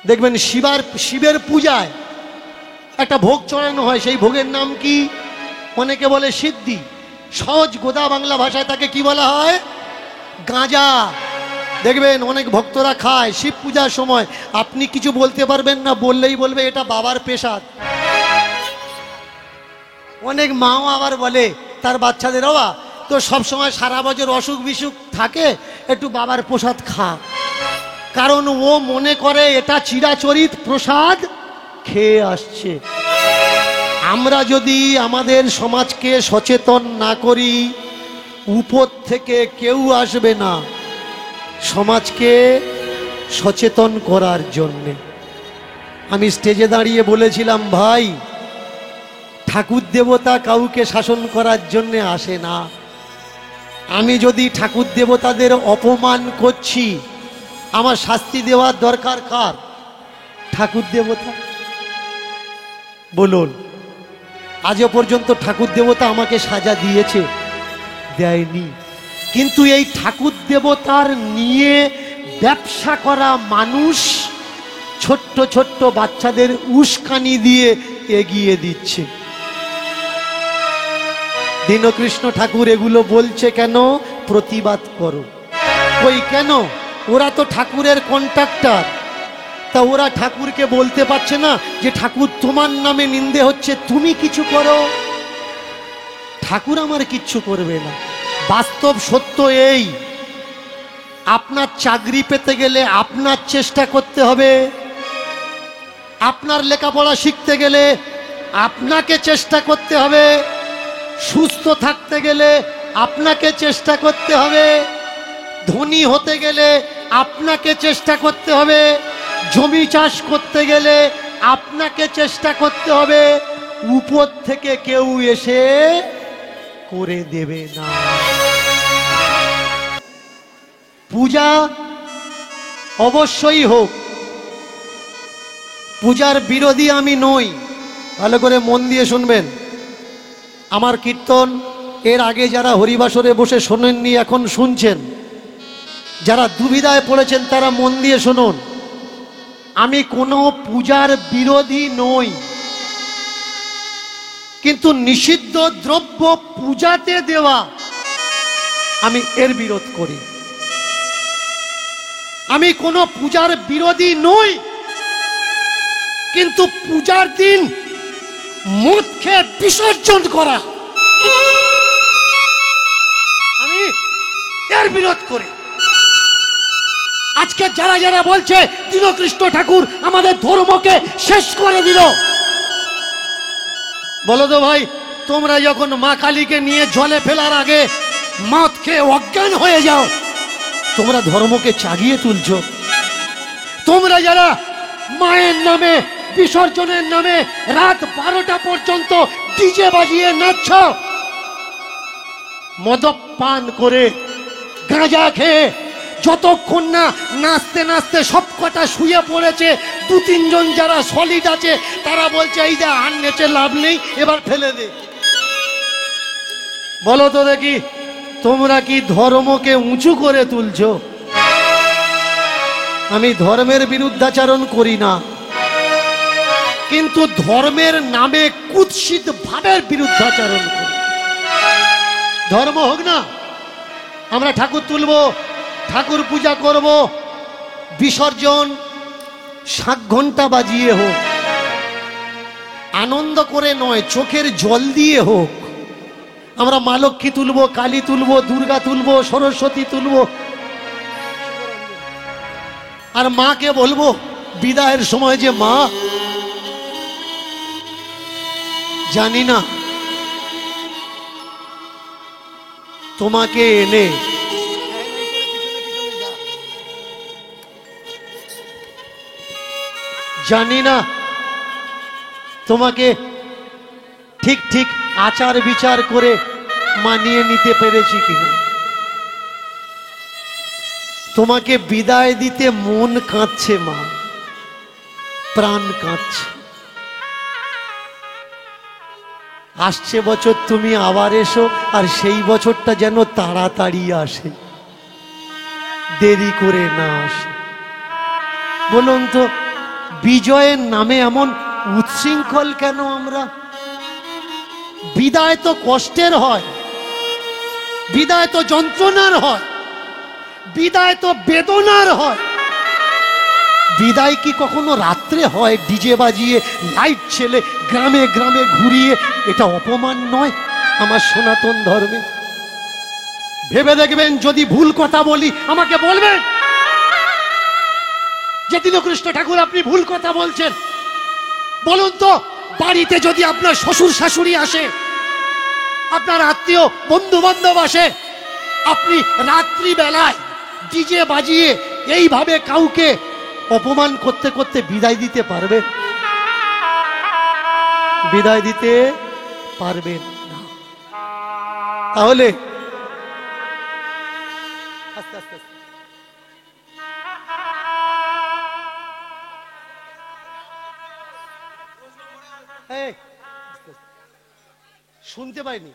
দেখবেন শিবের পূজায় একটা ভোগ চড়ানো হয়, সেই ভোগের নাম কি? অনেকে বলে সিদ্ধি, সহজ গোদা বাংলা ভাষায় তাকে কি বলা হয়? গাঁজা। দেখবেন অনেক ভক্তরা খায় শিব পূজার সময়। আপনি কিছু বলতে পারবেন না, বললেই বলবে এটা বাবার পেশাদ। অনেক মাও আবার বলে তার বাচ্চাদের, বাবা তো সবসময় সারা বছর অসুখ বিসুখ থাকে, একটু বাবার প্রসাদ খা। কারণ ও মনে করে এটা চিরাচরিত প্রসাদ খেয়ে আসছে। আমরা যদি আমাদের সমাজকে সচেতন না করি, উপর থেকে কেউ আসবে না সমাজকে সচেতন করার জন্যে। আমি স্টেজে দাঁড়িয়ে বলেছিলাম, ভাই ঠাকুর দেবতা কাউকে শাসন করার জন্যে আসে না। আমি যদি ঠাকুর দেবতাদের অপমান করছি, আমার শাস্তি দেওয়ার দরকার কার? ঠাকুর দেবতা। বলুন, আজও পর্যন্ত ঠাকুর দেবতা আমাকে সাজা দিয়েছে? দেয়নি। কিন্তু এই ঠাকুর দেবতার নিয়ে ব্যবসা করা মানুষ ছোট্ট ছোট্ট বাচ্চাদের উস্কানি দিয়ে এগিয়ে দিচ্ছে। দীনকৃষ্ণ ঠাকুর এগুলো বলছে কেন? প্রতিবাদ করো। ওই কেন? ওরা তো ঠাকুরের কন্ট্রাক্টর। তা ওরা ঠাকুরকে বলতে পারছে না যে ঠাকুর তোমার নামে নিন্দে হচ্ছে, তুমি কিছু করো? ঠাকুর আমার কিচ্ছু করবে না। বাস্তব সত্য এই, আপনার চাকরি পেতে গেলে আপনার চেষ্টা করতে হবে, আপনার লেখাপড়া শিখতে গেলে আপনাকে চেষ্টা করতে হবে, সুস্থ থাকতে গেলে আপনাকে চেষ্টা করতে হবে, ধনী হতে গেলে আপনাকে চেষ্টা করতে হবে, জমি চাষ করতে গেলে আপনাকে চেষ্টা করতে হবে। উপর থেকে কেউ এসে করে দেবে না। পূজা অবশ্যই হোক, পূজার বিরোধী আমি নই। ভালো করে মন দিয়ে শুনবেন। আমার কীর্তন এর আগে যারা হরিবাসরে বসে শোনেননি, এখন শুনছেন। যারা দুবিধায় পড়েছেন তারা মন দিয়ে শুনুন। আমি কোনো পূজার বিরোধী নই, কিন্তু নিষিদ্ধ দ্রব্য পূজাতে দেওয়া আমি এর বিরোধ করি। আমি কোনো পূজার বিরোধী নই, কিন্তু পূজার দিন মদ খেয়ে বিসর্জন করা আমি এর বিরোধ করি। আজকে যারা যারা বলছে দীনকৃষ্ণ ঠাকুর আমাদের ধর্মকে শেষ করে দিল, বলো তো ভাই, তোমরা যখন মা কালীকে নিয়ে জলে ফেলার আগে মদ খেয়ে অজ্ঞান হয়ে যাও, তোমরা ধর্মকে চাগিয়ে তুলছো। তোমরা যারা মায়ের নামে বিসর্জনের নামে রাত 12টা পর্যন্ত ডিজে বাজিয়ে নাচছ, মদ্যপান করে গাঁজা খেয়ে, যতক্ষণ না নাচতে নাচতে সবকটা শুয়ে পড়েছে, 2-3 জন যারা সলিড আছে তারা বলছে এই দা আর নেচে লাভ নেই, এবার ফেলে দে। বলো তো দেখি, তোমরা কি ধর্মকে উঁচু করে তুলছো? আমি ধর্মের বিরুদ্ধাচরণ করি না, কিন্তু ধর্মের নামে কুৎসিত ভাবের বিরুদ্ধাচরণ করি। ধর্ম হোক না, আমরা ঠাকুর তুলবো, ঠাকুর পূজা করব, বিসর্জন 7 ঘন্টা বাজিয়ে হোক, আনন্দ করে নয়, চোখের জল দিয়ে হোক। আমরা মা লক্ষ্মী তুলবো, কালী তুলবো, দুর্গা তুলবো, সরস্বতী তুলবো, আর মাকে বলবো বিদায়ের সময় যে মা, জানি না তোমাকে এনে জানি না তোমাকে ঠিক ঠিক আচার বিচার করে মানিয়ে নিতে পেরেছি কিনা। তোমাকে বিদায় দিতে মন কাঁদছে মা, প্রাণ কাঁদছে। আসছে বছর তুমি আবার এসো, আর সেই বছরটা যেন তাড়াতাড়ি আসে, দেরি করে না আসে। বলুন তো, বিজয়ের নামে এমন উচ্ছৃঙ্খল কেন আমরা? বিদায় তো কষ্টের হয়, বিদায় তো যন্ত্রণার হয়, বিদায় তো বেদনার হয়। বিদায় কি কখনো রাত্রে হয় ডিজে বাজিয়ে লাইট ছেলে গ্রামে গ্রামে ঘুরিয়ে? এটা অপমান নয় আমার সনাতন ধর্মে? ভেবে দেখবেন, যদি ভুল কথা বলি আমাকে বলবেন যে দীনকৃষ্ণ ঠাকুর আপনি ভুল কথা বলছেন। বলুন তো, বাড়িতে যদি আপনার শ্বশুর শাশুড়ি আসে, আপনার আত্মীয় বন্ধু বান্ধব আসে, আপনি রাত্রি বেলায় ডিজে বাজিয়ে এইভাবে কাউকে অপমান করতে করতে বিদায় দিতে পারবেন? বিদায় দিতে পারবেন না। তাহলে আস্তে আস্তে শুনতে পাইনি।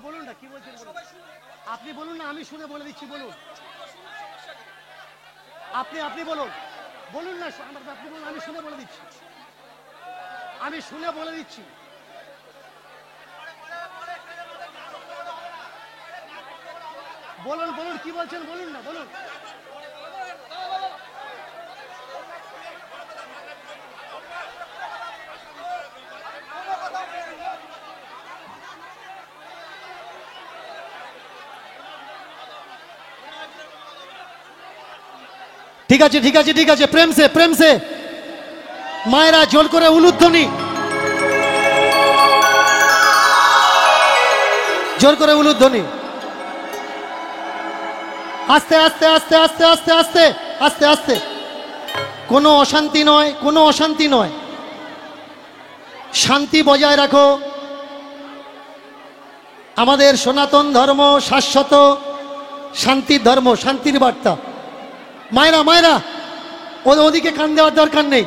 বলুন না, কি বলছেন আপনি? বলুন না, আমি শুনে বলে দিচ্ছি। বলুন, আপনি বলুন, বলুন না, আপনি বলুন, আমি শুনে বলে দিচ্ছি। আমি শুনে বলে দিচ্ছি। বলুন বলুন, কি বলছেন বলুন না, বলুন। ঠিক আছে ঠিক আছে ঠিক আছে, প্রেম সে প্রেম সে। মায়েরা জোর করে উলুধ্বনি, জোর করে উলুধ্বনি। আস্তে আস্তে আস্তে আস্তে আস্তে আস্তে আস্তে আস্তে। কোনো অশান্তি নয়, কোনো অশান্তি নয়। শান্তি বজায় রাখো। আমাদের সনাতন ধর্ম শাশ্বত শান্তির ধর্ম, শান্তির বার্তা। মায়েরা মায়েরা ওদিকে কান দেওয়ার দরকার নেই।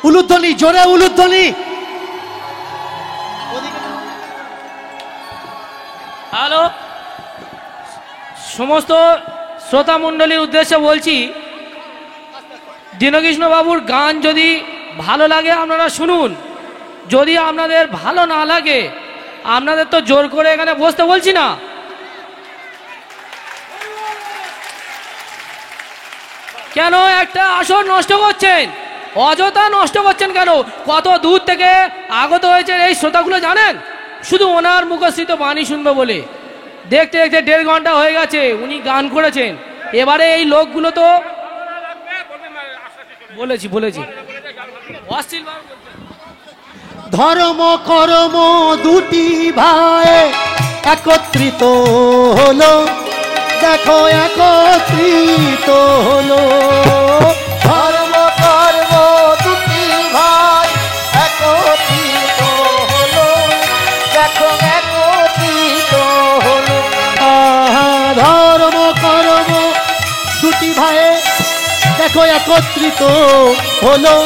উলুধ্বনি, জোরে উলুধ্বনি। হ্যালো, সমস্ত শ্রোতা মণ্ডলীর উদ্দেশ্যে বলছি, দীনকৃষ্ণ বাবুর গান যদি ভালো লাগে আপনারা শুনুন, যদি আপনাদের ভালো না লাগে আপনাদের তো জোর করে এখানে বসতে বলছি না। কেন একটা আসর নষ্ট করছেন? অযথা নষ্ট করছেন কেন? কত দূর থেকে আগত হয়েছে এই শ্রোতাগুলো জানেন? শুধু ওনার মুখস্থিত বাণী শুনবে বলে। দেখতে দেখতে 1.5 ঘন্টা হয়ে গেছে উনি গান করেছেন। এবারে এই লোকগুলো তো বলেছি ধর্ম কর্ম দুটি ভাই একত্রিত হলো, দেখো একত্রিত হলো। ধর্ম কর্ম দুটি ভাই একত্রিত হলো, দেখো একত্রিত হলো। ধর্ম কর্ম দুটি ভাই দেখো একত্রিত হলো,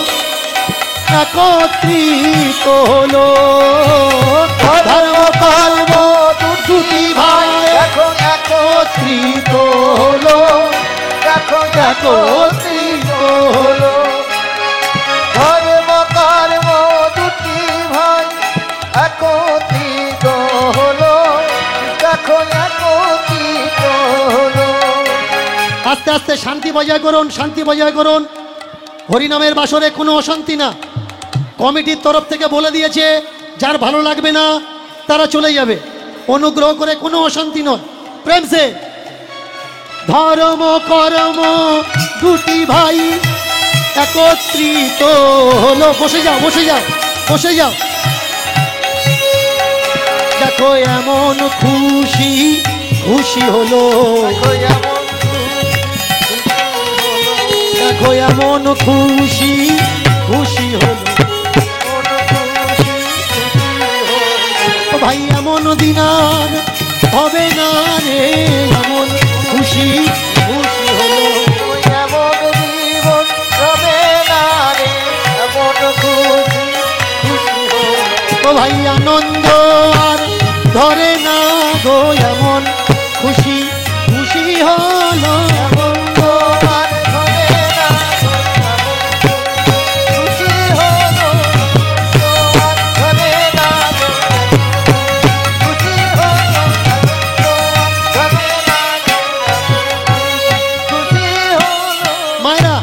একত্রিত হলো। ধর্ম কর্ম দুটি ভাই দেখো একত্রিত হলো, দেখো একত্রিত হলো। ধর্ম কর্ম দুটি ভাই একত্রিত হলো, দেখো একত্রিত হলো। আস্তে আস্তে শান্তি বজায় করুন, শান্তি বজায় করুন। হরিনামের বাসরে কোনো অশান্তি না। কমিটির তরফ থেকে বলে দিয়েছে যার ভালো লাগবে না তারা চলে যাবে। অনুগ্রহ করে কোনো অশান্তি নয়, প্রেম সে। ধর্ম কর্ম দুটি ভাই একত্রিত হলো। বসে যাও বসে যাও বসে যাও। দেখো এমন খুশি খুশি হলো, দেখো এমন খুশি খুশি হলো। ভাই এমন দিনার হবে না রে এমন খুশি খুশি হলো। এমন জীবন রবে না রে এমন খুশি খুশি হলো। ও ভাই আনন্দ আর ধরে না গো এমন খুশি খুশি হলো। আনন্দ আর ধরে না গো, এমন খুশি হলো। আনন্দ আর ধরে না গো, খুশি হলো। আনন্দ আর ধরে না গো, খুশি হলো। মায়েরা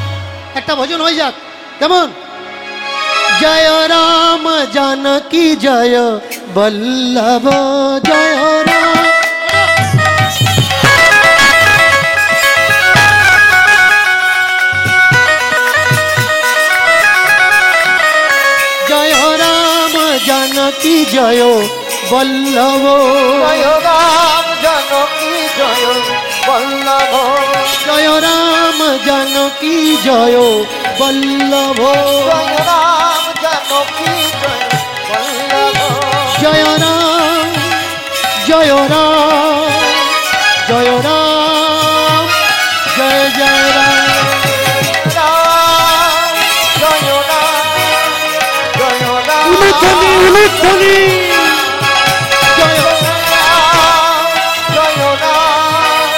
একটা ভজন হয়ে যাক কেমন? জয় রাম জানকী জয় বল্লভ জয় রাম। জয় রাম জানকী জয় বল্লভ। জয় রাম জানকী জয় বল্লভ। জয় রাম জানকী জয় বল্লভ। জয় রাম জানকী জয় বল্লভ। জয় রাম জয় রাম জয় রাম জয় জয় রাম। রাম জয় রাম জয় রাম। উলুধ্বনি উলুধ্বনি জয় রাম জয় রাম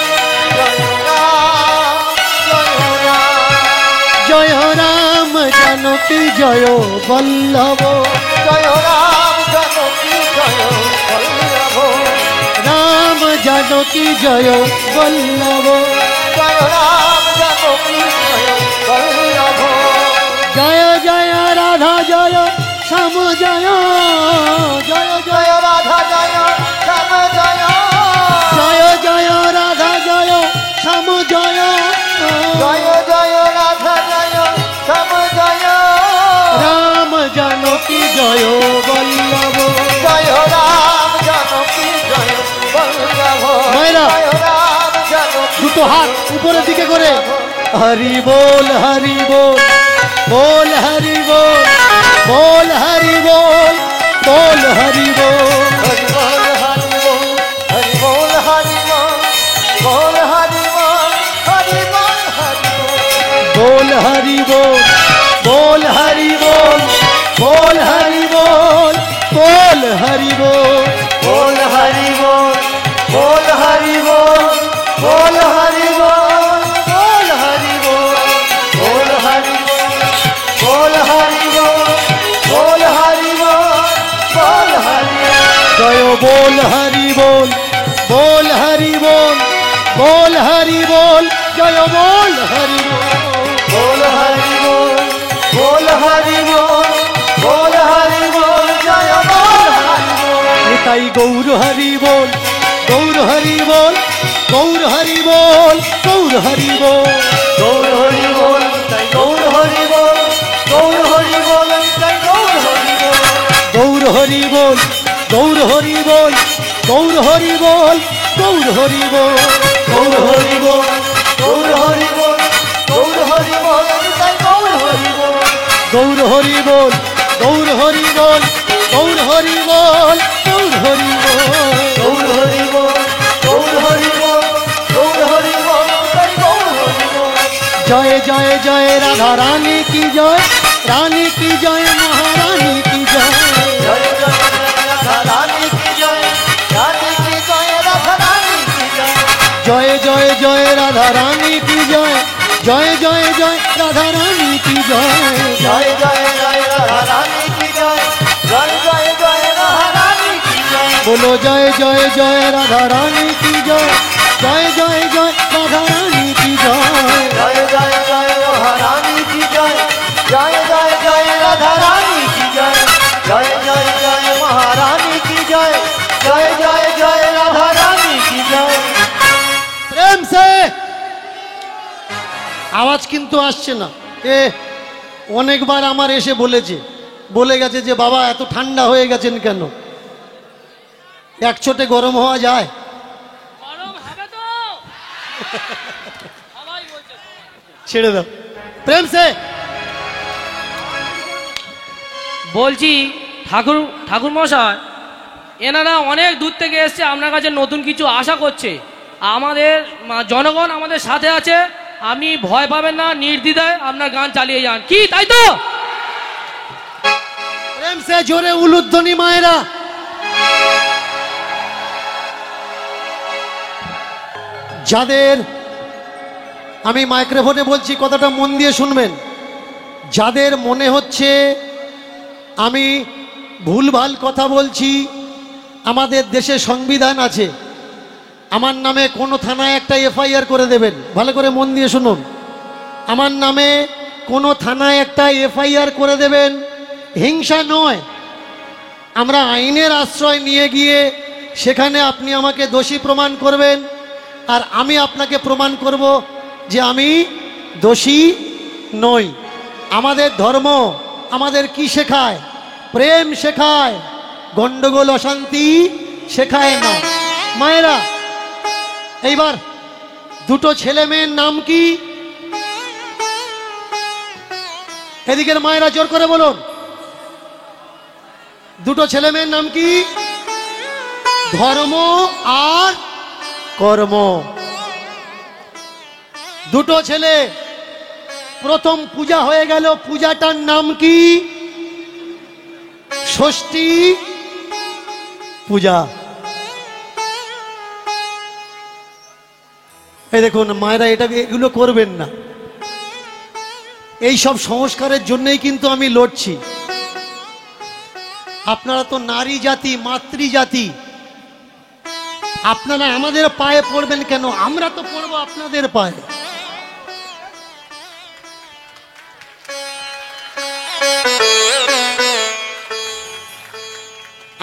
জয় রাম জয় রাম। জয় রাম জানকী জয় বল্লভ। জয় রাম জানকী জয় বল্লভ। রাম জানকী জয় বল্লভ। জয় রাম জানকী জয় বল্লভ। জয় জয় রাধা জয় শ্যাম জয় জয় জয় জয় রাধা জয় শ্যাম জয়। জয় জয় রাধা জয় শ্যাম জয়। জয় জয় রাধা জয় শ্যাম জয়। রাম জানকী জয় বল্লভ। জয় রাম জানকী জয় বল্লভ। মায়েরা, জয় রাম জানকী দুটো হাত উপরের দিকে করে হরি বল হরি বল বল হরি বল বল হরি বল বল হরি বল। হরি বল হরি বল হরি বল হরি বল বল হরি বল হরি বল হরি বল। बोल हरि बोल बोल हरि बोल बोल हरि बोल बोल हरि बोल बोल हरि बोल बोल हरि बोल बोल हरि बोल बोल हरि बोल बोल हरि बोल बोल हरि बोल बोल हरि बोल बोल हरि जय बोल हरि बोल बोल हरि बोल बोल हरि बोल जय बोल हरि बोल बोल हरि बोल बोल हरि बोल बोल हरि बोल जय बोल हरि बोल। निताई गौर हरि बोल गौर हरि बोल गौर हरि बोल गौर हरि बोल गौर हरि बोल जय गौर हरि बोल गौर हरि बोल जय गौर हरि बोल। गौर हरि बोल गौर हरि बोल गौर हरि बोल गौर हरि बोल गौर हरि बोल गौर हरि बोल गौर हरि बोल जय गौर हरि बोल। गौर हरि बोल गौर हरि बोल गौर हरि बोल गौर हरि बोल गौर हरि बोल गौर हरि बोल गौर हरि बोल जय गौर हरि बोल। जय जय जय राधा रानी की जय रानी की जय महारानी की जय जय जय राधा रानी की जय रानी की जय राधा रानी की जय। जय जय जय राधा रानी की जय जय जय जय राधा रानी की जय जय जय जय राधा रानी की जय जय जय जय राधा रानी की जय। बोलो जय जय जय राधा रानी की जय जय जय जय राधा रानी की जय जय जय जय राधा रानी की जय जय जय जय राधा रानी की जय जय जय जय महारानी की जय जय जय जय राधा रानी की जय। প্রেম সে আওয়াজ কিন্তু আসছে না। অনেকবার আমার এসে বলে গেছে যে বাবা এত ঠান্ডা হয়ে গেছেন কেন, এক ছোটে গরম হওয়া যায়? গরম হবে তো সবাই বলছে ছেড়ে দাও প্রেম সে। বলছি ঠাকুর মশাই এনারা অনেক দূর থেকে এসছে আপনার কাছে নতুন কিছু আশা করছে। আমাদের জনগণ আমাদের সাথে আছে, আপনি ভয় পাবেন না, নির্দ্বিধায় আপনার গান চালিয়ে যান, কি তাই তো? প্রেম সে জোরে উলুধ্বনি মায়েরা। যাদের, আমি মাইক্রোফোনে বলছি, কথাটা মন দিয়ে শুনবেন, যাদের মনে হচ্ছে আমি ভুলভাল কথা বলছি, আমাদের দেশে সংবিধান আছে, আমার নামে কোনো থানায় একটা এফআইআর করে দেবেন। ভালো করে মন দিয়ে শুনুন, আমার নামে কোনো থানায় একটা এফআইআর করে দেবেন। হিংসা নয়, আমরা আইনের আশ্রয় নিয়ে গিয়ে সেখানে আপনি আমাকে দোষী প্রমাণ করবেন, আর আমি আপনাকে প্রমাণ করব যে আমি দোষী নই। আমাদের ধর্ম আমাদের কি শেখায়? প্রেম শেখায়, গন্ডগোল অশান্তি শেখায় না। মায়েরা, এইবার দুটো ছেলে মেয়ের নাম কি? এদিকের মায়েরা জোর করে বলুন, দুটো ছেলে মেয়ের নাম কি? ধর্ম আর কর্ম। দুটো ছেলে, প্রথম পূজা হয়ে গেল, পূজাটার নাম কি? ষষ্ঠী পূজা। এই দেখুন মায়েরা, এগুলো করবেন না। এই সব সংস্কারের জন্যই কিন্তু আমি লড়ছি। আপনারা তো নারী জাতি, মাতৃজাতি, আপনারা আমাদের পায়ে পড়বেন কেন? আমরা তো পড়বো আপনাদের পায়ে।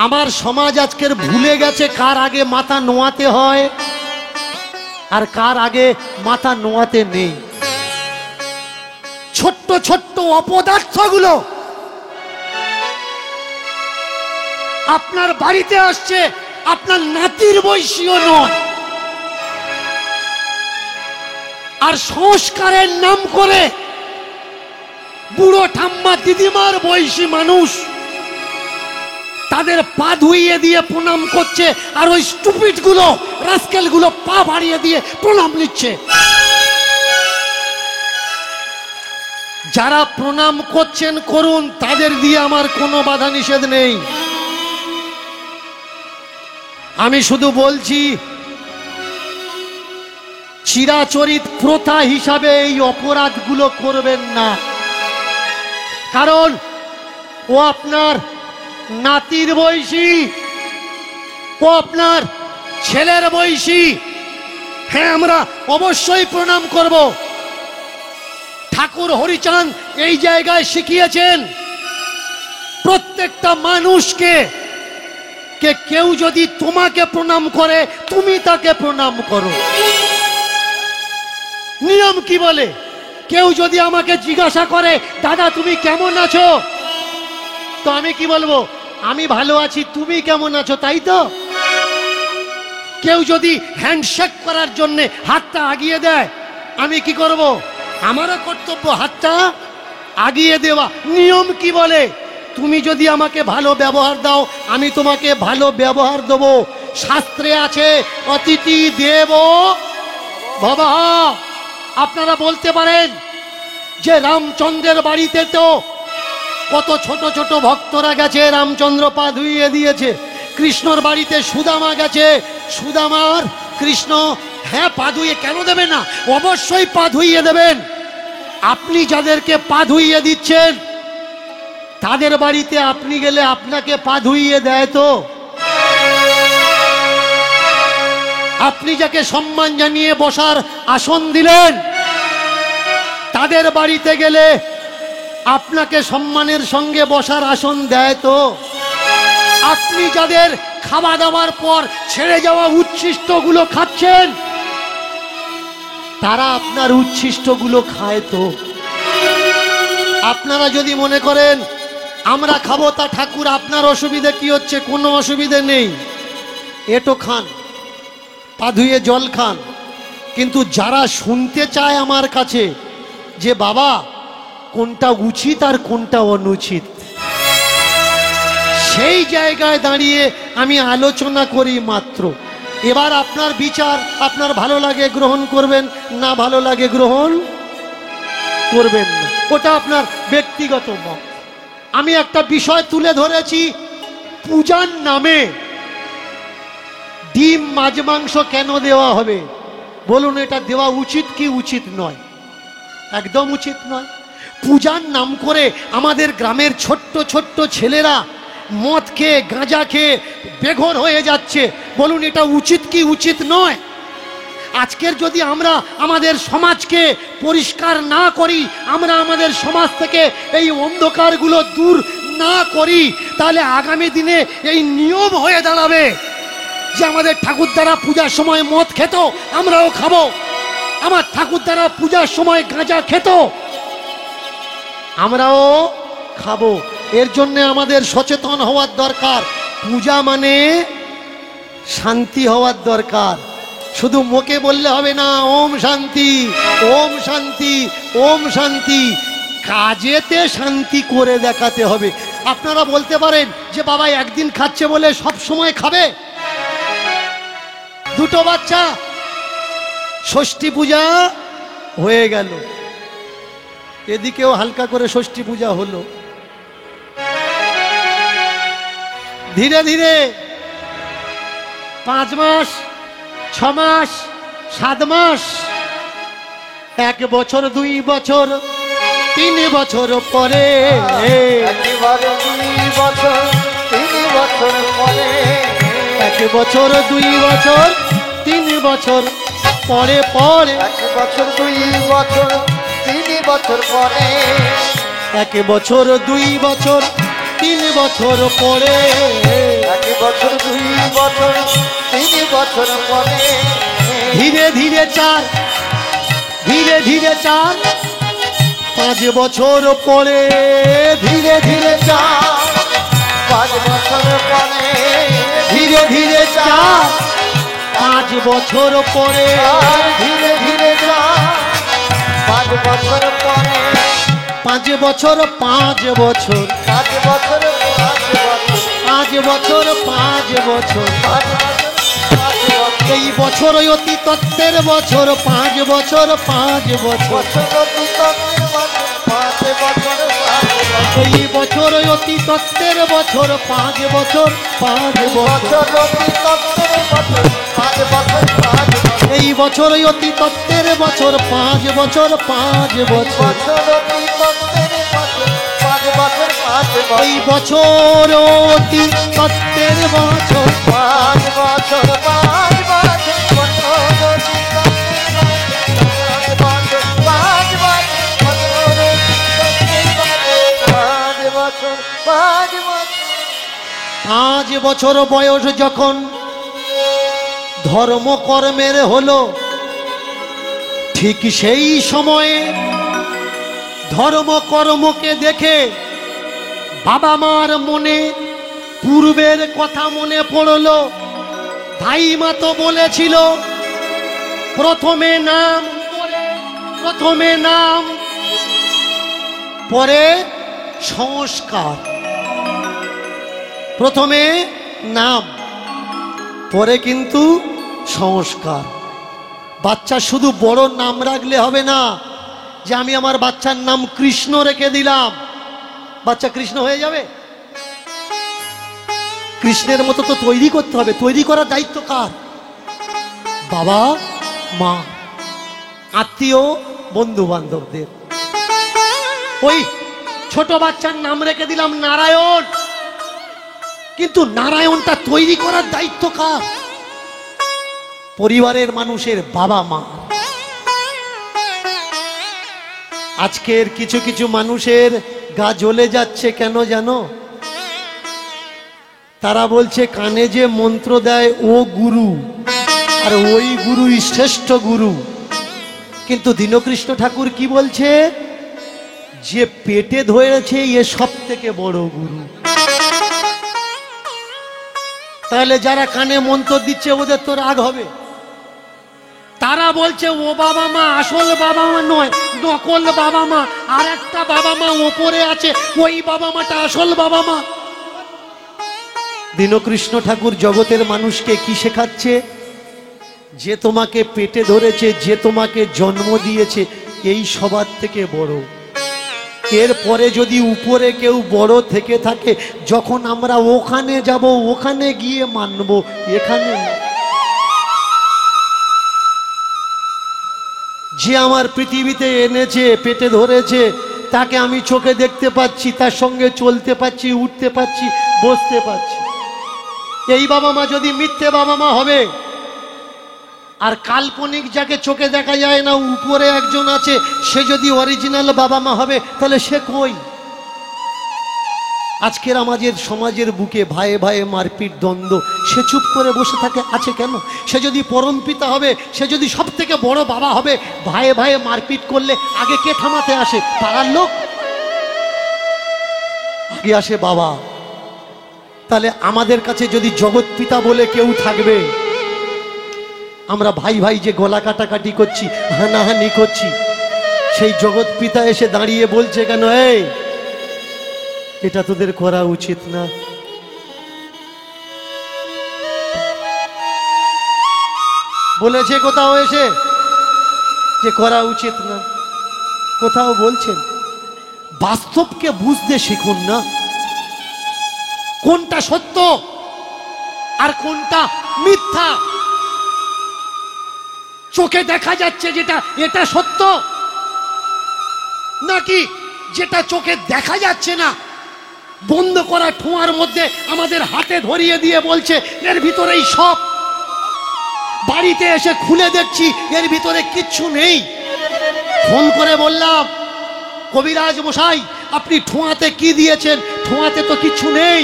আমার সমাজ আজকের ভুলে গেছে কার আগে মাথা নোয়াতে হয় আর কার আগে মাথা নোয়াতে নেই। ছোট্ট ছোট্ট অপদার্থগুলো আপনার বাড়িতে আসছে, আপনার নাতির বয়সীও নয়, আর সংস্কারের নাম করে বুড়ো ঠাম্মা দিদিমার বয়সী মানুষ তাদের পা ধুইয়ে দিয়ে প্রণাম করছে, আর ওই স্টুপিড গুলো, রাস্কেল গুলো পা বাড়িয়ে দিয়ে প্রণাম নিচ্ছে। যারা প্রণাম করছেন করুন, তাদের দিয়ে আমার কোনো বাধা নিষেধ নেই। আমি শুধু বলছি, চিরাচরিত প্রথা হিসাবে এই অপরাধগুলো করবেন না, কারণ ও আপনার নাতির বয়সী, ও আপনার ছেলের বয়সী। হ্যাঁ, আমরা অবশ্যই প্রণাম করব। ঠাকুর হরিচাঁদ এই জায়গায় শিখিয়েছেন প্রত্যেকটা মানুষকে, কে কেউ যদি তোমাকে প্রণাম করে তুমি তাকে প্রণাম করো। নিয়ম কি বলে? কেউ যদি আমাকে জিজ্ঞাসা করে, দাদা তুমি কেমন আছো, তো আমি কি বলবো? আমি ভালো আছি, তুমি কেমন আছো, তাই তো? কেউ যদি হ্যান্ডশেক করার জন্য হাতটা আগিয়ে দেয়, আমি কি করব? আমারও কর্তব্য হাতটা আগিয়ে দেওয়া। নিয়ম কি বলে? তুমি যদি আমাকে ভালো ব্যবহার দাও, আমি তোমাকে ভালো ব্যবহার দেব। শাস্ত্রে আছে অতিথি দেব ভবঃ। আপনারা বলতে পারেন যে রামচন্দ্রের বাড়িতে তো কত ছোট ছোট ভক্তরা গেছে, রামচন্দ্র পা ধুইয়ে দিয়েছে। কৃষ্ণর বাড়িতে সুদামা গেছে, সুদামার কৃষ্ণ, হ্যাঁ পা ধুইয়ে কেন দেবে না? অবশ্যই পা ধুইয়ে দেবেন। আপনি যাদেরকে পা ধুইয়ে দিচ্ছেন, তাদের বাড়িতে আপনি গেলে আপনাকে পা ধুইয়ে দেয় তো? আপনি যাকে সম্মান জানিয়ে বসার আসন দিলেন, তাদের বাড়িতে গেলে আপনাকে সম্মানের সঙ্গে বসার আসন দেয় তো? আপনি যাদের খাওয়া দাওয়ার পর ছেড়ে যাওয়া উচ্ছিষ্টগুলো খাচ্ছেন, তারা আপনার উচ্ছিষ্টগুলো খায় তো? আপনারা যদি মনে করেন আমরা খাবো, তা ঠাকুর আপনার অসুবিধা কি হচ্ছে? কোনো অসুবিধে নেই, এটো খান, পা ধুয়ে জল খান। কিন্তু যারা শুনতে চায় আমার কাছে যে বাবা কোনটা উচিত আর কোনটা অনুচিত, সেই জায়গায় দাঁড়িয়ে আমি আলোচনা করি মাত্র। এবার আপনার বিচার, আপনার ভালো লাগে গ্রহণ করবেন, না ভালো লাগে গ্রহণ করবেন না, ওটা আপনার ব্যক্তিগত মত। আমি একটা বিষয় তুলে ধরেছি, পূজার নামে ডিম মাছ মাংস কেন দেওয়া হবে? বলুন, এটা দেওয়া উচিত কি উচিত নয়? একদম উচিত নয়। পূজার নাম করে আমাদের গ্রামের ছোট্ট ছোট্ট ছেলেরা মদ খেয়ে গাঁজা খেয়ে বেঘর হয়ে যাচ্ছে। বলুন, এটা উচিত কি উচিত নয়? আজকের যদি আমরা আমাদের সমাজকে পরিষ্কার না করি, আমরা আমাদের সমাজ থেকে এই অন্ধকারগুলো দূর না করি, তাহলে আগামী দিনে এই নিয়ম হয়ে দাঁড়াবে যে আমাদের ঠাকুরদারা পূজার সময় মদ খেত, আমরাও খাবো। আমার ঠাকুরদারা পূজার সময় গাঁজা খেত, আমরাও খাবো। এর জন্য আমাদের সচেতন হওয়ার দরকার। পূজা মানে শান্তি হওয়ার দরকার। শুধু মুখে বললে হবে না ওম শান্তি, ওম শান্তি, ওম শান্তি, কাজেতে শান্তি করে দেখাতে হবে। আপনারা বলতে পারেন যে বাবা একদিন খাচ্ছে বলে সব সময় খাবে? দুটো বাচ্চা, ষষ্ঠী পূজা হয়ে গেল, এদিকেও হালকা করে ষষ্ঠী পূজা হলো। ধীরে ধীরে 5 মাস, 6 মাস, 7 মাস, 1 বছর, 2 বছর, 3 বছর পরে, একেবারে 2 বছর 3 বছর পরে, 1 বছর, 2 বছর, 3 বছর পরে পরে, 1 বছর 2 বছর 3 বছর পরে, 1 বছর, 2 বছর, 3 বছর পরে, 1 বছর 2 বছর 3 বছর পরে, ধীরে ধীরে 4, ধীরে ধীরে 4, 5 বছর পরে, ধীরে ধীরে 4, 5 বছর পরে, ধীরে ধীরে 4, 5 বছর পরে, ধীরে ধীরে 5 বছর পরে, 5 বছর, 5 বছর, 5 বছর 5 বছর, 5 বছর, 5 বছর, 5 বছর, 5 বছর, এই বছর অতি তত্ত্বের বছর, 5 বছর, 5 বছর, বছর অতি তত্ত্বের বছর, 5 বছর, 5 বছর, এই বছর অতি তত্ত্বের বছর, 5 বছর, 5 বছর, বছর অতি তত্ত্বের বছর, 5 বছর, 5 বছর, এই বছর অতি তত্ত্বের বছর, 5 বছর, 5 বছর, বছর অতি তত্ত্বের বছর, 5 বছর, 5 বছর, এই বছর অতি তত্ত্বের বছর, 5 বছর, 5 বছর, বছর অতি তত্ত্বের বছর, 5 বছর, 5 বছর, 5 বছর, 5 বছর বয়স যখন ধর্মকর্মের হলো, ঠিক সেই সময়ে ধর্মকর্মকে দেখে বাবা মার মনে পূর্বের কথা মনে পড়লো। ধাইমা তো বলেছিল প্রথমে নাম, প্রথমে নাম, পরে সংস্কার। প্রথমে নাম, পরে কিন্তু সংস্কার। বাচ্চা শুধু বড় নাম রাখলে হবে না, যে আমি আমার বাচ্চার নাম কৃষ্ণ রেখে দিলাম, বাচ্চা কৃষ্ণ হয়ে যাবে? কৃষ্ণের মতো তো তৈরি করতে হবে। তৈরি করার দায়িত্ব কার? বাবা মা, আত্মীয়, বন্ধু বান্ধবদের। ওই ছোট বাচ্চার নাম রেখে দিলাম নারায়ণ, কিন্তু নারায়ণটা তৈরি করার দায়িত্ব কার? পরিবারের মানুষের, বাবা মা। আজকের কিছু কিছু মানুষের গা জ্বলে যাচ্ছে কেন জানো? তারা বলছে কানে যে মন্ত্র দেয় ও গুরু, আর ওই গুরুই শ্রেষ্ঠ গুরু। কিন্তু দীনকৃষ্ণ ঠাকুর কি বলছে? যে পেটে ধরেছে এ সব থেকে বড় গুরু। তাহলে যারা কানে মন্ত্র দিচ্ছে ওদের তো রাগ হবে। তারা বলছে ও বাবা মা আসল বাবা মা নয়, নকল বাবা মা, আর একটা বাবা মা ওপরে আছে, ওই বাবা মাটা আসল বাবা মা। দীনকৃষ্ণ ঠাকুর জগতের মানুষকে কি শেখাচ্ছে? যে তোমাকে পেটে ধরেছে, যে তোমাকে জন্ম দিয়েছে, এই সবার থেকে বড়। এরপরে যদি উপরে কেউ বড় থেকে থাকে, যখন আমরা ওখানে যাব ওখানে গিয়ে মানব, এখানে না। যে আমার পৃথিবীতে এনেছে, পেটে ধরেছে, তাকে আমি চোখে দেখতে পাচ্ছি, তার সঙ্গে চলতে পাচ্ছি, উঠতে পাচ্ছি, বসতে পাচ্ছি। এই বাবা মা যদি মিথ্যে বাবা মা হবে, আর কাল্পনিক যাকে চোখে দেখা যায় না উপরে একজন আছে, সে যদি অরিজিনাল বাবা মা হবে, তাহলে সে কই? আজকের আমাদের সমাজের বুকে ভাইয়ে ভাইয়ে মারপিট, দ্বন্দ্ব, সে চুপ করে বসে থাকে, আছে কেন? সে যদি পরম পিতা হবে, সে যদি সব থেকে বড় বাবা হবে, ভাইয়ে ভাইয়ে মারপিট করলে আগে কে থামাতে আসে? পাড়ার লোক। আগে আসে বাবা। তাহলে আমাদের কাছে যদি জগৎ পিতা বলে কেউ থাকবে, আমরা ভাই ভাই যে গলা কাটাকাটি করছি, হানাহানি করছি, সেই জগৎ পিতা এসে দাঁড়িয়ে বলছে কেন, এই এটা তোদের করা উচিত না? বলেছে কোথাও এসে যে করা উচিত না? কোথাও বলছেন? বাস্তবকে বুঝতে শিখুন না, কোনটা সত্য আর কোনটা মিথ্যা। চোখে দেখা যাচ্ছে যেটা, এটা সত্য, নাকি যেটা চোখে দেখা যাচ্ছে না, বন্ধ করা ঠোঁয়ার মধ্যে আমাদের হাতে ধরিয়ে দিয়ে বলছে এর ভিতরেই সব। বাড়িতে এসে খুলে দেখছি এর ভিতরে কিচ্ছু নেই। ফোন করে বললাম, কবিরাজ মশাই আপনি ঠোঁয়াতে কি দিয়েছেন? ঠোঁয়াতে তো কিছু নেই।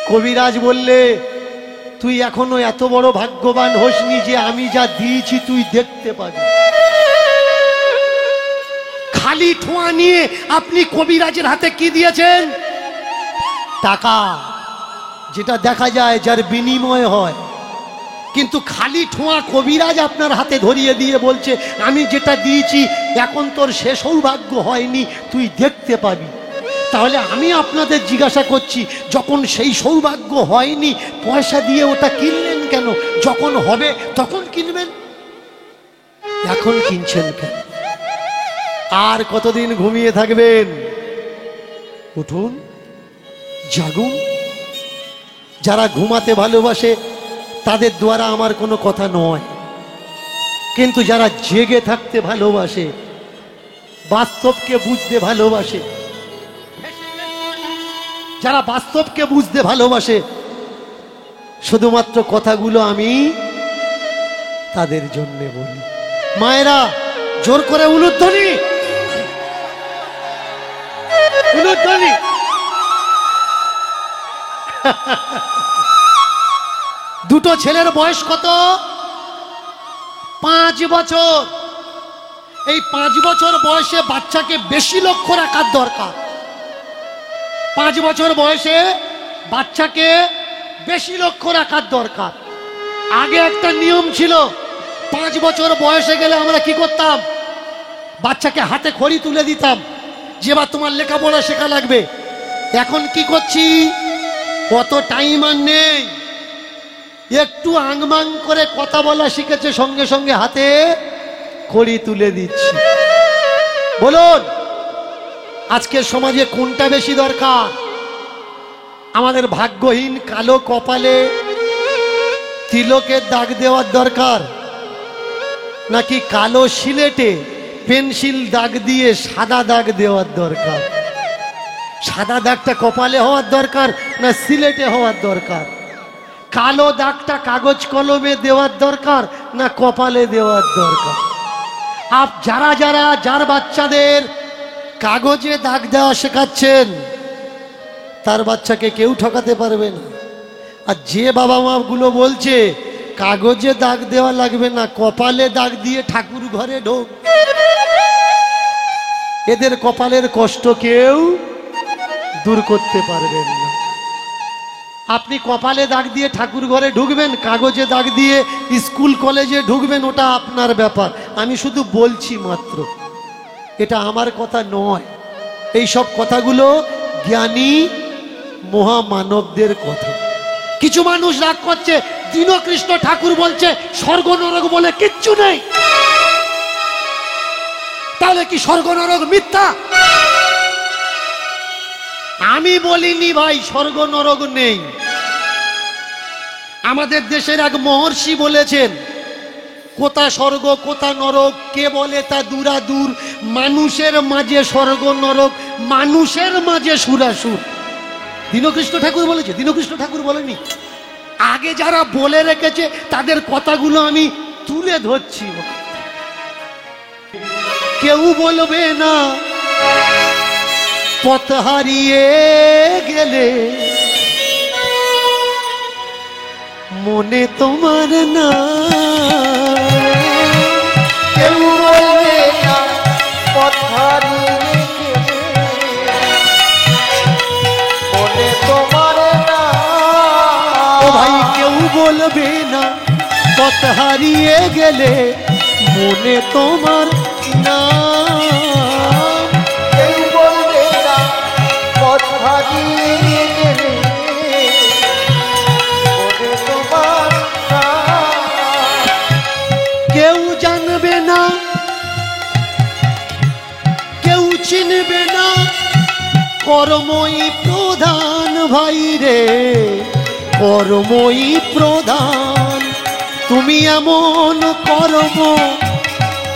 কবিরাজ বললে, তুই এখনো এত বড় ভাগ্যবান হোসনি যে আমি যা দিয়েছি তুই দেখতে পাবি। খালি ঠোঁয়া নিয়ে আপনি কবিরাজের হাতে কি দিয়েছেন? টাকা, যেটা দেখা যায়, যার বিনিময় হয়। কিন্তু খালি ঠোঁয়া কবিরাজ আপনার হাতে ধরিয়ে দিয়ে বলছে আমি যেটা দিয়েছি এখন তোর সে সৌভাগ্য হয়নি, তুই দেখতে পাবি। তাহলে আমি আপনাদের জিজ্ঞাসা করছি, যখন সেই সৌভাগ্য হয়নি পয়সা দিয়ে ওটা কিনলেন কেন? যখন হবে তখন কিনবেন, এখন কিনছেন কেন? আর কতদিন ঘুমিয়ে থাকবেন? উঠুন, জাগুন। যারা ঘুমাতে ভালোবাসে তাদের দ্বারা আমার কোনো কথা নয়, কিন্তু যারা জেগে থাকতে ভালোবাসে, বাস্তবকে বুঝতে ভালোবাসে, যারা বাস্তবকে বুঝতে ভালোবাসে, শুধুমাত্র কথাগুলো আমি তাদের জন্য বলি। মায়েরা জোর করে উলুধ্বনি, উলুধ্বনি। দুটো ছেলের বয়স কত? 5 বছর। এই 5 বছর বয়সে বাচ্চাকে বেশি লক্ষ্য রাখার দরকার। 5 বছর বয়সে বাচ্চাকে বেশি লক্ষ্য রাখার দরকার। আগে একটা নিয়ম ছিল, 5 বছর বয়সে গেলে আমরা কি করতাম? বাচ্চাকে হাতে খড়ি তুলে দিতাম যে এবার তোমার লেখাপড়া শেখা লাগবে। এখন কি করছি? কত টাইম আর নেই, একটু আংমাং করে কথা বলা শিখেছে, সঙ্গে সঙ্গে হাতে খড়ি তুলে দিচ্ছি। বলুন, আজকের সমাজে কোনটা বেশি দরকার? আমাদের ভাগ্যহীন কালো কপালে তিলকের দাগ দেওয়ার দরকার, নাকি কালো সিলেটে পেন্সিল দাগ দিয়ে সাদা দাগ দেওয়ার দরকার? সাদা দাগটা কপালে হওয়ার দরকার না সিলেটে হওয়ার দরকার? কালো দাগটা কাগজ কলমে দেওয়ার দরকার না কপালে দেওয়ার দরকার? যারা যারা যার বাচ্চাদের কাগজে দাগ দেওয়া শেখাচ্ছেন, তার বাচ্চাকে কেউ ঠকাতে পারবে না। আর যে বাবা মা গুলো বলছে কাগজে দাগ দেওয়া লাগবে না, কপালে দাগ দিয়ে ঠাকুর ঘরে ঢোক, এদের কপালের কষ্ট কেউ দূর করতে পারবেন না। আপনি কপালে দাগ দিয়ে ঠাকুর ঘরে ঢুকবেন, কাগজে দাগ দিয়ে স্কুল কলেজে ঢুকবেন, ওটা আপনার ব্যাপার। আমি শুধু বলছি মাত্র, এটা আমার কথা নয়। এই সব কথাগুলো জ্ঞানী মহামানবদের কথা। কিছু মানুষ রাগ করছে, দীনকৃষ্ণ ঠাকুর বলছে স্বর্গ নরক বলে কিচ্ছু নেই। তাহলে কি স্বর্গ নরক মিথ্যা? আমি বলিনি ভাই স্বর্গ নরক নেই। আমাদের দেশের এক মহর্ষি বলেছেন, কোথা স্বর্গ কোথা নরক কে বলে তা দূরাদূর, মানুষের মাঝে স্বর্গ নরক, মানুষের মাঝে সুরাসুর। দীনকৃষ্ণ ঠাকুর বলেছে, দীনকৃষ্ণ ঠাকুর বলেনি। আগে যারা বলে রেখেছে তাদের কথাগুলো আমি তুলে ধরছি। কেউ বলবে না পথ হারিয়ে গেলে মনে তোমার না, কেউ বলবে না পথ হারিয়ে গেলে মনে তোমার না। ও ভাই কেউ বলবে না পথ হারিয়ে গেলে মনে তোমার না, কেউ বলবে না পথ হারিয়ে গেলে মনে তোমার না। কেউ জানবে না কেউ চিনবে না, কর্মই প্রধান ভাই রে, কর্মই প্রধান। তুমি এমন কর্ম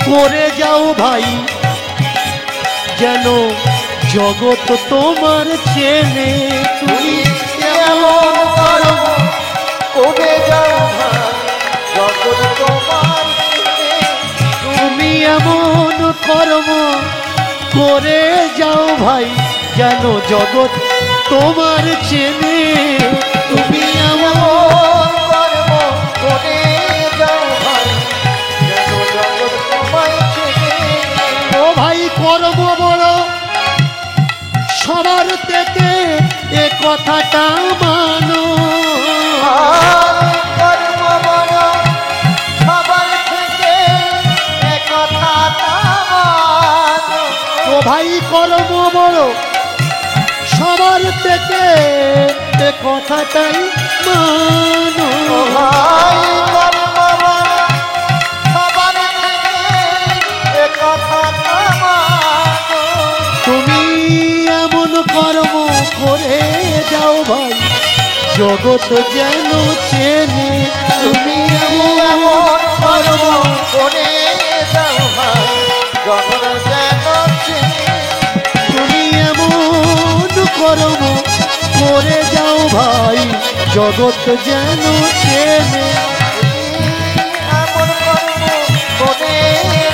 করে যাও ভাই যেন জগৎ তোমার চেনে। তুমি এমন কর্ম করে যাও ভাই জগৎ তোমার চেনে। তুমি এমন কর্ম করে যাও ভাই যেন জগৎ তোমার চেনে। তুমি এমন কর্ম করে যাও ভাই যেন জগৎ তোমায় চেনে। ও ভাই কর্ম বড় সবার থেকে এ কথাটা মানো। কর্ম বড় সবার থেকে এ কথাটা মানো। ও ভাই কর্ম বড় সবার থেকে এ কথাটাই মানো। ভাই কর্ম বড় সবার থেকে এ কথাটা মানো। তুমি এমন কর্ম করে যাও ভাই জগৎ যেন চেনে। তুমি এমন কর্ম করে যাও ভাই জগৎ যেন চেনে। তুমি এমন কর্ম করে যাও ভাই জগৎ যেন চেনে। এমন কর্ম করে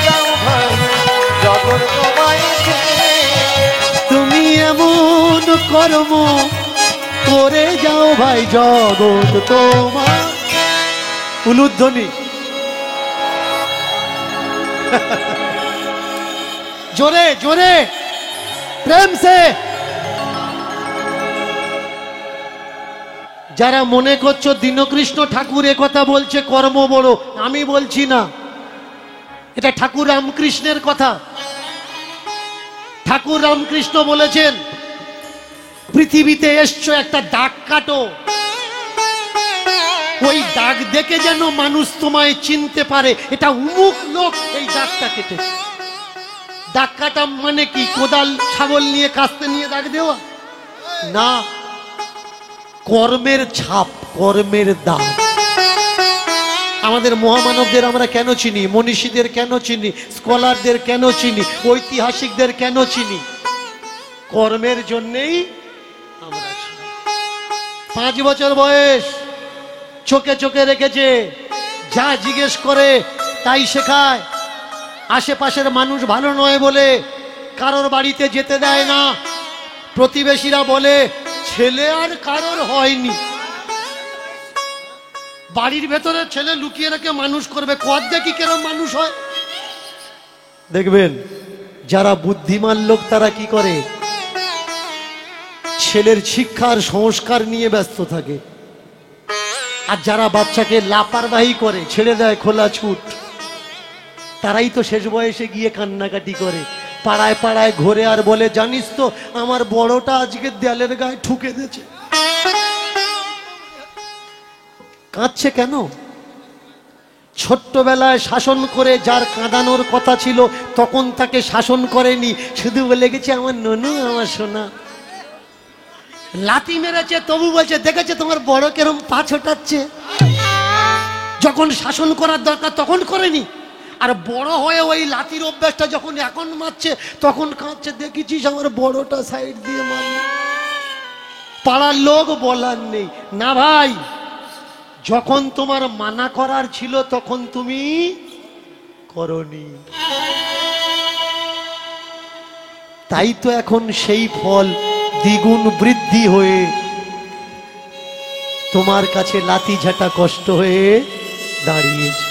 যাও ভাই জগৎ তোমায় চেনে। তুমি এমন কর্ম করে যাও ভাই জগৎ তোমার। উলুধ্বনি জোরে জোরে প্রেম সে। যারা মনে করছো দীনকৃষ্ণ ঠাকুর এ কথা বলছে কর্ম বড়, আমি বলছি না, এটা ঠাকুর রামকৃষ্ণের কথা। ঠাকুর রামকৃষ্ণ বলেছেন পৃথিবীতে এসছো একটা দাগ কাটো, ওই দাগ দেখে যেন মানুষ তোমায় চিনতে পারে এটা উমুক লোক এই দাগটা কেটেছে। দাগ কাটা মানে কি কোদাল ছাগল নিয়ে কাস্তে নিয়ে দাগ দেওয়া না, কর্মের ছাপ, কর্মের দাগ। আমাদের মহামানবদের আমরা কেন চিনি, মনীষীদের কেন চিনি, স্কলারদের কেন চিনি, ঐতিহাসিকদের কেন চিনি? কর্মের জন্যেই আমরা চিনি। 5 বছর বয়স, চোখে চোখে রেখেছে, যা জিজ্ঞেস করে তাই শেখায়। আশেপাশের মানুষ ভালো নয় বলে কারোর বাড়িতে যেতে দেয় না। প্রতিবেশীরা বলে ছেলে আর কারোর হয়নি। বাড়ির ভেতরে ছেলে লুকিয়ে রেখে মানুষ করবে, কত দেখি কেরম মানুষ হয়। দেখবেন যারা বুদ্ধিমান লোক তারা কি করে, ছেলের শিক্ষার সংস্কার নিয়ে ব্যস্ত থাকে। আর যারা বাচ্চাকে লাপারবাহি করে, ছেড়ে দেয় খোলা ছুট, তারাই তো শেষ বয়সে গিয়ে কান্নাকাটি করে। পাড়ায় পাড়ায় ঘুরে আর বলে, জানিস তো আমার বড়টা আজকে দেয়ালের গায়ে ঠুকে দিয়েছে। কাঁদছে কেন? ছোট্টবেলায় শাসন করে যার কাঁদানোর কথা ছিল তখন তাকে শাসন করেনি, শুধু বলে গেছে আমার ননু, আমার সোনা। লাথি মেরেছে তবু বলছে, দেখেছে তোমার বড় কেরম পা ছোটাচ্ছে। যখন শাসন করার দরকার তখন করেনি, আর বড় হয়ে ওই লাথির অভ্যাসটা যখন এখন মারছে তখন কাঁদছে, দেখেছিস আমার বড়টা সাইড দিয়ে মারল। পাড়ার লোক বলার নেই না ভাই, যখন তোমার মানা করার ছিল তখন তুমি করনি, তাই তো এখন সেই ফল দ্বিগুণ বৃদ্ধি হয়ে তোমার কাছে লাথি ঝাঁটা কষ্ট হয়ে দাঁড়িয়েছে।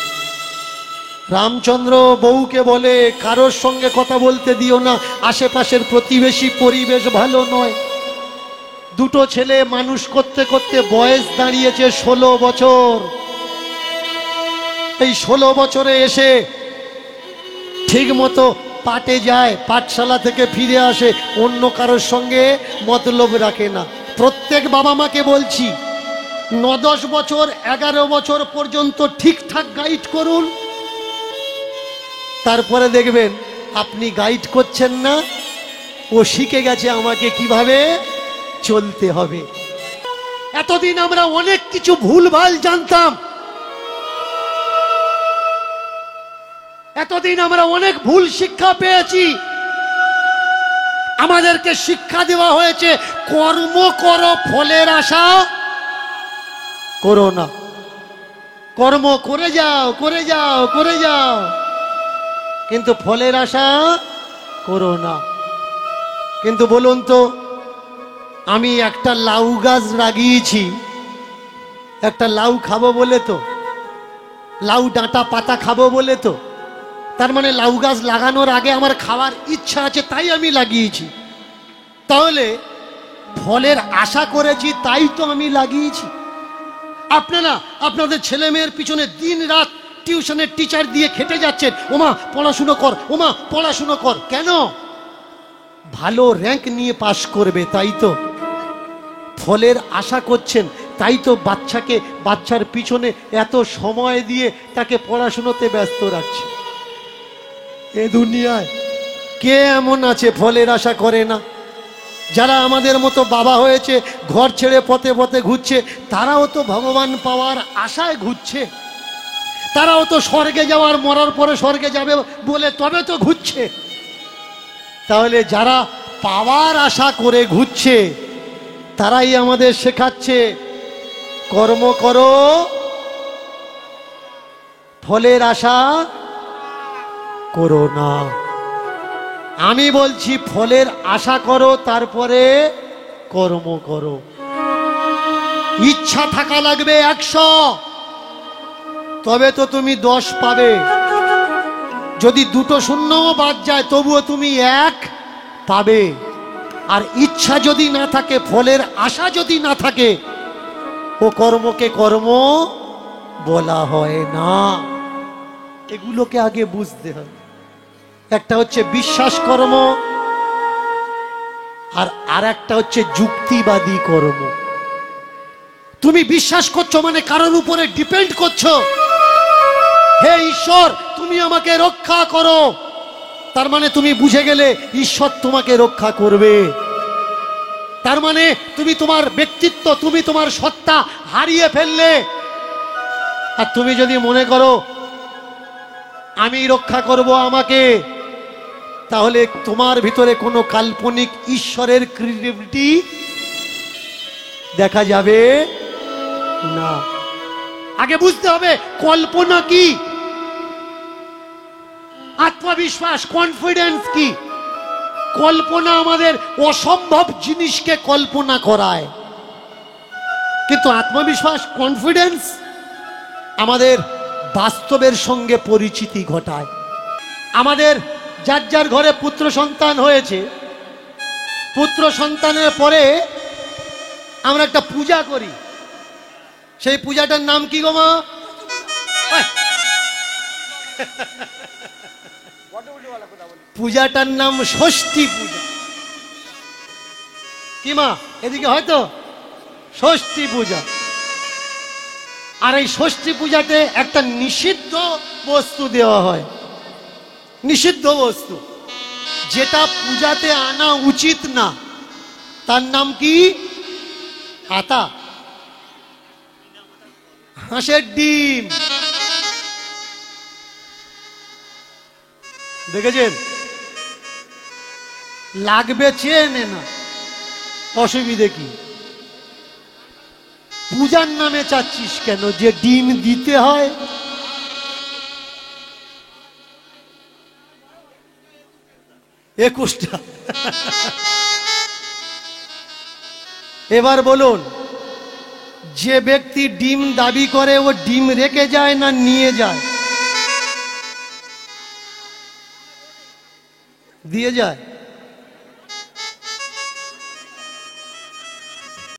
রামচন্দ্র বউকে বলে, কারোর সঙ্গে কথা বলতে দিও না, আশেপাশের প্রতিবেশী পরিবেশ ভালো নয়। দুটো ছেলে মানুষ করতে করতে বয়স দাঁড়িয়েছে 16 বছর। এই 16 বছরে এসে ঠিক মতো পাটে যায়, পাঠশালা থেকে ফিরে আসে, অন্য কারোর সঙ্গে মতলব রাখে না। প্রত্যেক বাবা মাকে বলছি, 9-10 বছর 11 বছর পর্যন্ত ঠিকঠাক গাইড করুন, তারপরে দেখবেন আপনি গাইড করছেন না, ও শিখে গেছে আমাকে কিভাবে চলতে হবে। এতদিন আমরা অনেক কিছু ভুলভাল জানতাম, এতদিন আমরা অনেক ভুল শিক্ষা পেয়েছি। আমাদেরকে শিক্ষা দেওয়া হয়েছে কর্ম করো, ফলের আশা করো না। কর্ম করে যাও, করে যাও, করে যাও, কিন্তু ফলের আশা করো না। কিন্তু বলুন তো, আমি একটা লাউ গাছ লাগিয়েছি, একটা লাউ খাবো বলে তো, লাউ ডাঁটা পাতা খাবো বলে তো, তার মানে লাউ গাছ লাগানোর আগে আমার খাওয়ার ইচ্ছা আছে তাই আমি লাগিয়েছি। তাহলে ফলের আশা করেছি তাই তো আমি লাগিয়েছি। আপনারা আপনাদের ছেলে মেয়ের পিছনে দিন রাত টিউশনের টিচার দিয়ে খেটে যাচ্ছেন, ওমা পড়াশুনো কর, ওমা পড়াশুনো কর। কেন? ভালো র্যাঙ্ক নিয়ে পাশ করবে, তাই তো। ফলের আশা করছেন, তাই তো বাচ্চার পিছনে এত সময় দিয়ে তাকে পড়াশুনোতে ব্যস্ত রাখছে। এ দুনিয়ায় কে এমন আছে ফলের আশা করে না? যারা আমাদের মতো বাবা হয়েছে, ঘর ছেড়ে পথে পথে ঘুরছে, তারাও তো ভগবান পাওয়ার আশায় ঘুরছে, তারাও তো স্বর্গে যাওয়ার, মরার পরে স্বর্গে যাবে বলে তবে তো ঘুরছে। তাহলে যারা পাওয়ার আশা করে ঘুরছে তারাই আমাদের শেখাচ্ছে কর্ম করো, ফলের আশা করো না। আমি বলছি ফলের আশা করো, তারপরে কর্ম করো। ইচ্ছা থাকা লাগবে 100, তবে তো তুমি 10 পাবে। যদি 2টো শূন্যও বাদ যায় তবুও তুমি 1 পাবে। আর ইচ্ছা যদি না থাকে, ফলের আশা যদি না থাকে, ও কর্মকে কর্ম বলা হয় না। এগুলোকে আগে বুঝতে হবে। একটা হচ্ছে বিশ্বাস কর্ম, আর একটা হচ্ছে যুক্তিবাদী কর্ম। তুমি বিশ্বাস করছো মানে কারোর উপরে ডিপেন্ড করছো, হে ঈশ্বর তুমি আমাকে রক্ষা করো, তার মানে তুমি বুঝে গেলে ঈশ্বর তোমাকে রক্ষা করবে। তার মানে তুমি তোমার ব্যক্তিত্ব, তুমি তোমার সত্তা হারিয়ে ফেললে। আর তুমি যদি মনে করো আমি রক্ষা করব আমাকে, তাহলে তোমার ভিতরে কোনো কাল্পনিক ঈশ্বরের ক্রিয়েটিভিটি দেখা যাবে না। আগে বুঝতে হবে কল্পনা কি, আত্মবিশ্বাস, কনফিডেন্স কি। কল্পনা আমাদের অসম্ভব জিনিসকে কল্পনা করায়, কিন্তু আত্মবিশ্বাস, কনফিডেন্স আমাদের বাস্তবের সঙ্গে পরিচিতি ঘটায়। আমাদের যার যার ঘরে পুত্র সন্তান হয়েছে, পুত্র সন্তানের পরে আমরা একটা পূজা করি। সেই পূজাটার নাম কি গো মা? পূজাটার নাম ষষ্ঠী পূজা। কি মা এদিকে হয়তো ষষ্ঠী পূজা। আর এই ষষ্ঠী পূজাতে একটা নিষিদ্ধ বস্তু দেওয়া হয়, নিষিদ্ধ বস্তু যেটা পূজাতে আনা উচিত না। তার নাম কি? আতা, হাঁসের ডিম। দেখেছেন? লাগবে চেয়ে নে না, অসুবিধে কি? পূজার নামে চাচ্ছিস কেন যে ডিম দিতে হয়? একুশটা। এবার বলুন, যে ব্যক্তি ডিম দাবি করে ও ডিম রেখে যায় না নিয়ে যায়? দিয়ে যায়।